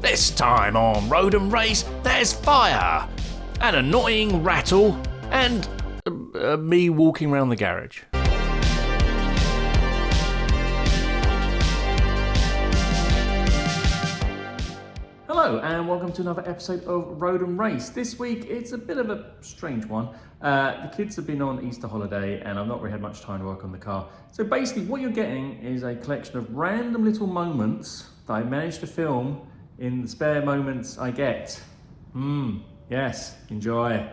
This time on Road and Race, there's fire, an annoying rattle, and me walking around the garage. Hello and welcome to another episode of Road and Race. This week it's a bit of a strange one. The kids have been on Easter holiday and I've not really had much time to work on the car. So basically what you're getting is a collection of random little moments that I managed to film in the spare moments I get. Yes, enjoy.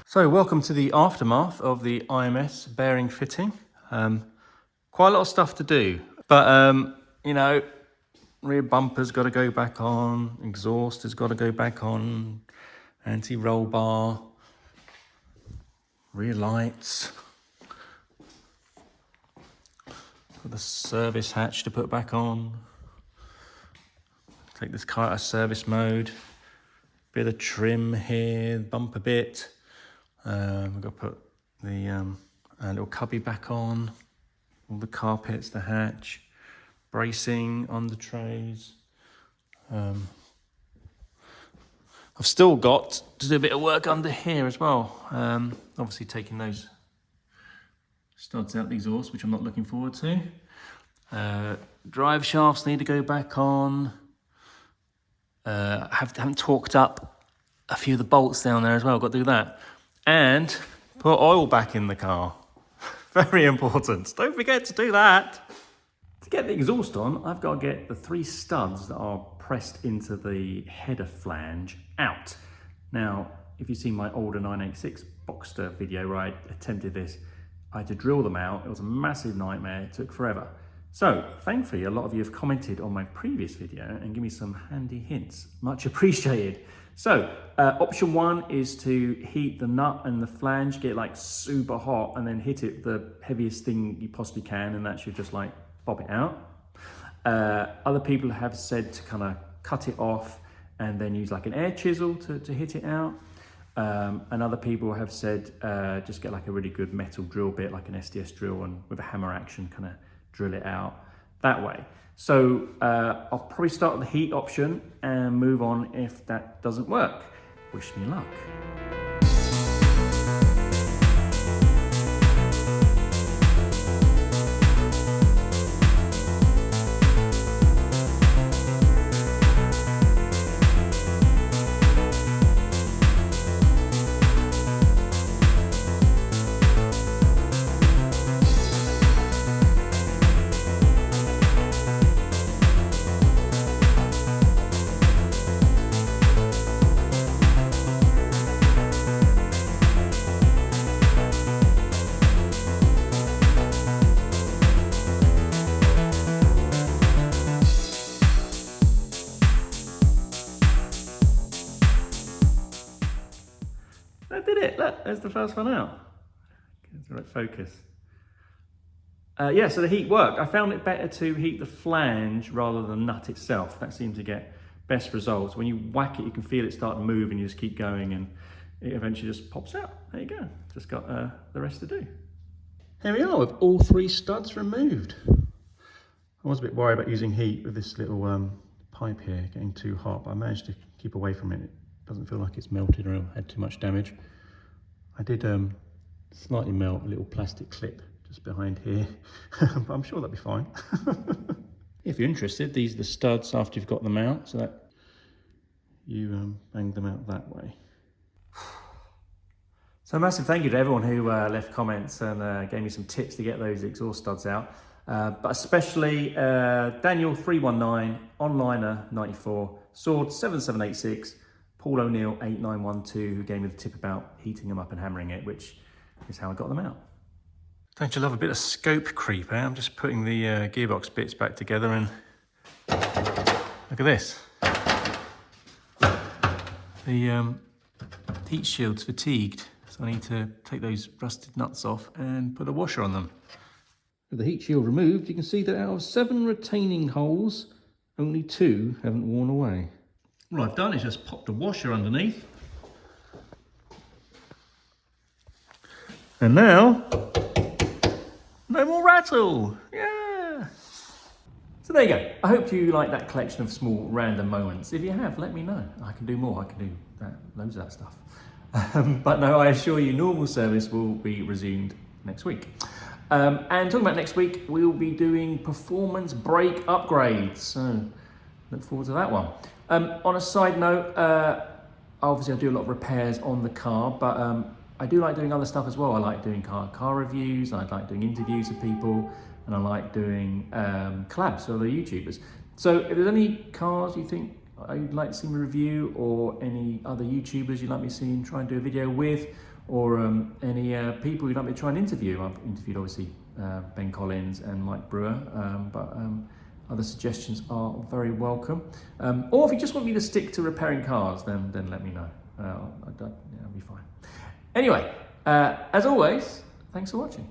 So welcome to the aftermath of the IMS bearing fitting. Quite a lot of stuff to do, but you know, rear bumper's got to go back on, exhaust has got to go back on, anti-roll bar, rear lights, got the service hatch to put back on, take this car out of service mode, bit of trim here, bumper bit, we've got to put the little cubby back on, all the carpets, the hatch, bracing on the trays. I've still got to do a bit of work under here as well. Obviously taking those studs out the exhaust, which I'm not looking forward to. Drive shafts need to go back on. Haven't torqued up a few of the bolts down there as well, got to do that. And put oil back in the car. Very important, don't forget to do that. To get the exhaust on, I've got to get the 3 studs that are pressed into the header flange out. Now, if you've seen my older 986 Boxster video where I attempted this, I had to drill them out. It was a massive nightmare, it took forever. So, thankfully, a lot of you have commented on my previous video and given me some handy hints. Much appreciated. So, option 1 is to heat the nut and the flange, get it like super hot and then hit it the heaviest thing you possibly can, and that should just like pop it out. Other people have said to kind of cut it off and then use like an air chisel to hit it out. And other people have said just get like a really good metal drill bit, like an SDS drill, and with a hammer action kind of drill it out that way. So I'll probably start with the heat option and move on if that doesn't work. Wish me luck. That did it, look, there's the first one out. Get the right focus. Yeah, so the heat worked. I found it better to heat the flange rather than the nut itself. That seemed to get best results. When you whack it, you can feel it start to move and you just keep going and it eventually just pops out. There you go, just got the rest to do. Here we are with all 3 studs removed. I was a bit worried about using heat with this little pipe here getting too hot, but I managed to keep away from it. It doesn't feel like it's melted or had too much damage. I did slightly melt a little plastic clip just behind here, but I'm sure that'll be fine. If you're interested, these are the studs after you've got them out, so that you bang them out that way. So a massive thank you to everyone who left comments and gave me some tips to get those exhaust studs out. But especially Daniel319, Onliner94, Sword7786, Paul O'Neill 8912, who gave me the tip about heating them up and hammering it, which is how I got them out. Don't you love a bit of scope creep, eh? I'm just putting the gearbox bits back together and look at this. The heat shield's fatigued, so I need to take those rusted nuts off and put a washer on them. With the heat shield removed, you can see that out of 7 retaining holes, only 2 haven't worn away. What I've done is just popped a washer underneath. And now, no more rattle, yeah! So there you go. I hope you like that collection of small random moments. If you have, let me know. I can do more. I can do that, loads of that stuff. But no, I assure you, normal service will be resumed next week. And talking about next week, we'll be doing performance brake upgrades. So look forward to that one. On a side note, obviously I do a lot of repairs on the car, but I do like doing other stuff as well. I like doing car reviews, I like doing interviews with people, and I like doing collabs with other YouTubers. So if there's any cars you think you'd like to see me review, or any other YouTubers you'd like me to see and try and do a video with, or any people you'd like me to try and interview. I've interviewed obviously Ben Collins and Mike Brewer, but other suggestions are very welcome. Or if you just want me to stick to repairing cars, then let me know. I'll be fine. Anyway, as always, thanks for watching.